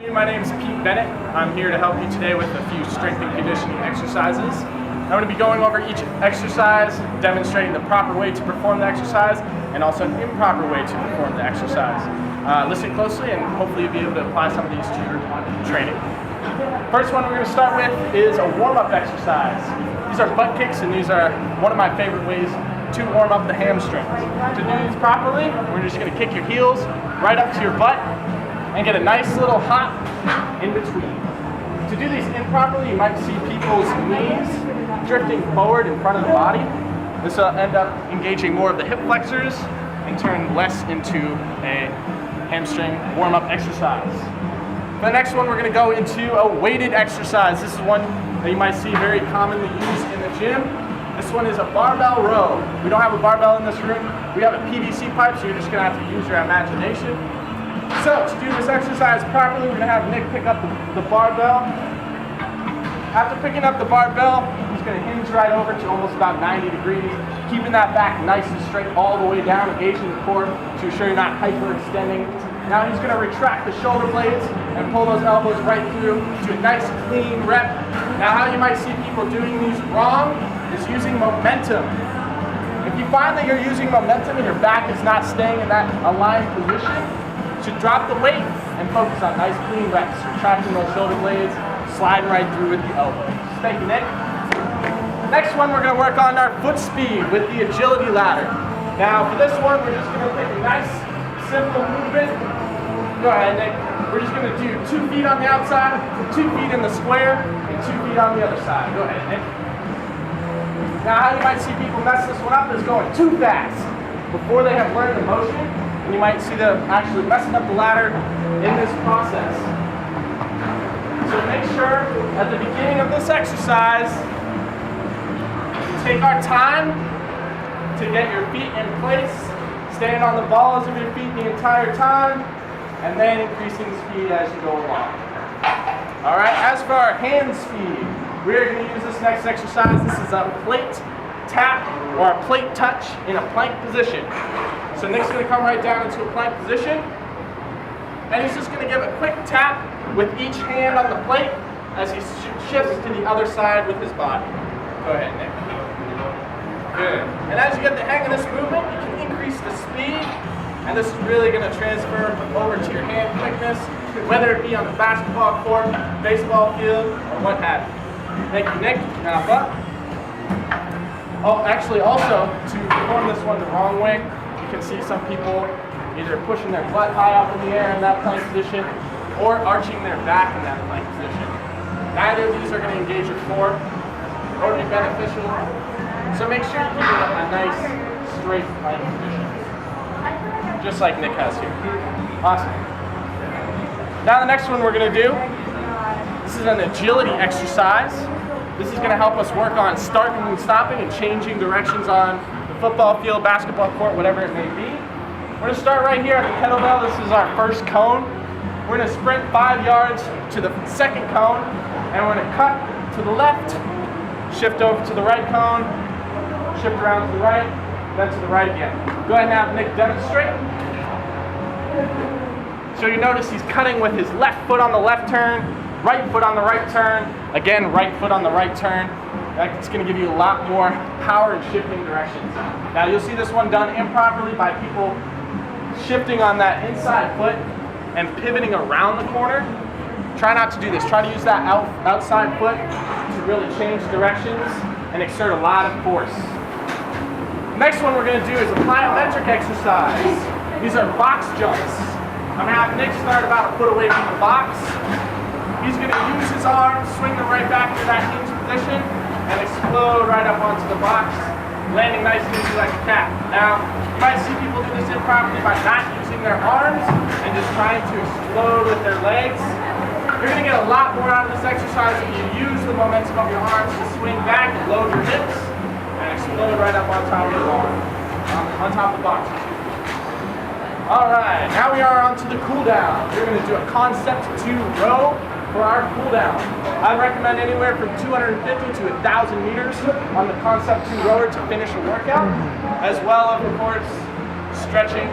My name is Pete Bennett. I'm here to help you today with a few strength and conditioning exercises. I'm going to be going over each exercise, demonstrating the proper way to perform the exercise and also an improper way to perform the exercise. Listen closely and hopefully you'll be able to apply some of these to your training. First one we're going to start with is a warm-up exercise. These are butt kicks and these are one of my favorite ways to warm up the hamstrings. To do these properly, we're just going to kick your heels right up to your butt and get a nice little hop in between. To do these improperly, you might see people's knees drifting forward in front of the body. This will end up engaging more of the hip flexors and turn less into a hamstring warm-up exercise. For the next one, we're gonna go into a weighted exercise. This is one that you might see very commonly used in the gym. This one is a barbell row. We don't have a barbell in this room. We have a PVC pipe, so you're just gonna have to use your imagination. So, to do this exercise properly, we're going to have Nick pick up the barbell. After picking up the barbell, he's going to hinge right over to almost about 90 degrees, keeping that back nice and straight all the way down, engaging the core to ensure you're not hyperextending. Now he's going to retract the shoulder blades and pull those elbows right through to a nice clean rep. Now how you might see people doing these wrong is using momentum. If you find that you're using momentum and your back is not staying in that aligned position, you should drop the weight and focus on nice clean reps, retracting those shoulder blades, sliding right through with the elbows. Thank you, Nick. Next one, we're going to work on our foot speed with the agility ladder. Now, for this one, we're just going to take a nice, simple movement. Go ahead, Nick. We're just going to do 2 feet on the outside, 2 feet in the square, and 2 feet on the other side. Go ahead, Nick. Now, how you might see people mess this one up is going too fast before they have learned the motion. And you might see them actually messing up the ladder in this process. So make sure at the beginning of this exercise, you take our time to get your feet in place, staying on the balls of your feet the entire time, and then increasing speed as you go along. All right, as for our hand speed, we're going to use this next exercise. This is a plate tap or a plate touch in a plank position. So Nick's going to come right down into a plank position, and he's just going to give a quick tap with each hand on the plate as he shifts to the other side with his body. Go ahead, Nick. Good. And as you get the hang of this movement, you can increase the speed, and this is really going to transfer over to your hand quickness, whether it be on the basketball court, baseball field, or what have you. Thank you, Nick. Now up. Oh, actually, also, to perform this one the wrong way, you can see some people either pushing their butt high up in the air in that plank position or arching their back in that plank position. Neither of these are going to engage your core or be beneficial. So make sure you keep it in a nice, straight plank position. Just like Nick has here. Awesome. Now the next one we're going to do, this is an agility exercise. This is going to help us work on starting and stopping and changing directions on the football field, basketball court, whatever it may be. We're going to start right here at the kettlebell. This is our first cone. We're going to sprint 5 yards to the second cone, and we're going to cut to the left, shift over to the right cone, shift around to the right, then to the right again. Go ahead and have Nick demonstrate. So you notice he's cutting with his left foot on the left turn, right foot on the right turn, again, right foot on the right turn. That's going to give you a lot more power in shifting directions. Now you'll see this one done improperly by people shifting on that inside foot and pivoting around the corner. Try not to do this. Try to use that outside foot to really change directions and exert a lot of force. The next one we're going to do is a plyometric exercise. These are box jumps. I'm going to have Nick start about a foot away from the box. He's going to use his arms, swing them right back to that hinge position, and explode right up onto the box, landing nice and easy like a cat. Now, you might see people do this improperly by not using their arms and just trying to explode with their legs. You're going to get a lot more out of this exercise if you use the momentum of your arms to swing back, load your hips, and explode right up on top of the bar, on top of the box. All right, now we are on to the cool down. We're going to do a concept 2 row for our cool down. I recommend anywhere from 250 to 1,000 meters on the concept 2 rower to finish a workout, as well as, of course, stretching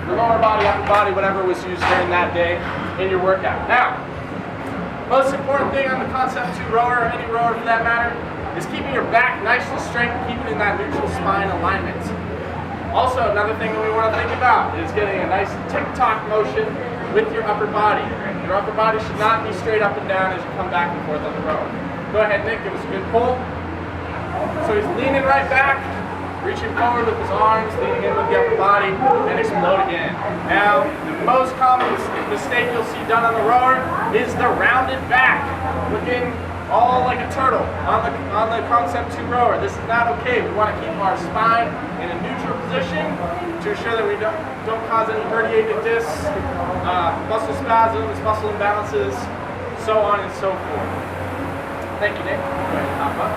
the lower body, upper body, whatever was used during that day. in your workout. Now, most important thing on the Concept 2 rower, or any rower for that matter, is keeping your back nice and straight, keeping in that neutral spine alignment. Also, another thing that we want to think about is getting a nice tick-tock motion with your upper body. Your upper body should not be straight up and down as you come back and forth on the rower. Go ahead, Nick, give us a good pull. So he's leaning right back, reaching forward with his arms, leaning in with the upper body, and explode again. Now, the most common mistake you'll see done on the rower is the rounded back, looking all like a turtle on the Concept 2 rower. This is not okay. We want to keep our spine in a neutral position to ensure that we don't cause any herniated discs, muscle spasms, muscle imbalances, so on and so forth. Thank you, Nick. Go ahead and hop up.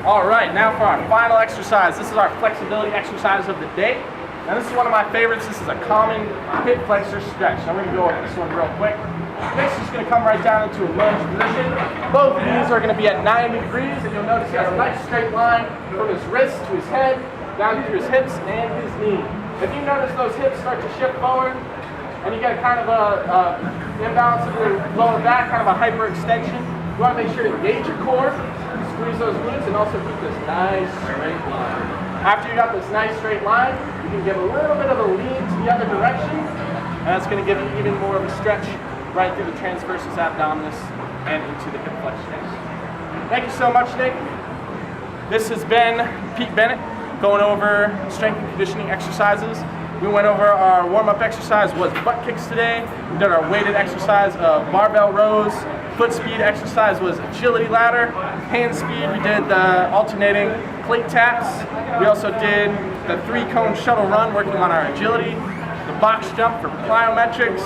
All right, now for our final exercise. This is our flexibility exercise of the day. Now this is one of my favorites. This is a common hip flexor stretch. I'm going to go over this one real quick. Next, just going to come right down into a lunge position. Both knees are going to be at 90 degrees, and you'll notice he has a nice straight line from his wrist to his head, down through his hips and his knee. If you notice those hips start to shift forward, and you get kind of a imbalance of your lower back, kind of a hyperextension, you want to make sure to engage your core, squeeze those glutes, and also keep this nice straight line. After you got this nice straight line, you can give a little bit of a lean to the other direction, and that's going to give you even more of a stretch right through the transversus abdominis and into the hip flexors. Thank you so much, Nick. This has been Pete Bennett going over strength and conditioning exercises. We went over our warm-up exercise was butt kicks today. We did our weighted exercise of barbell rows. Foot speed exercise was agility ladder. Hand speed, we did the alternating plate taps. We also did the 3-cone shuttle run working on our agility. The box jump for plyometrics.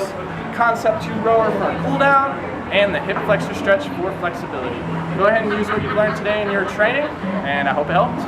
Concept 2 rower for a cool down, and the hip flexor stretch for flexibility. Go ahead and use what you've learned today in your training, and I hope it helped.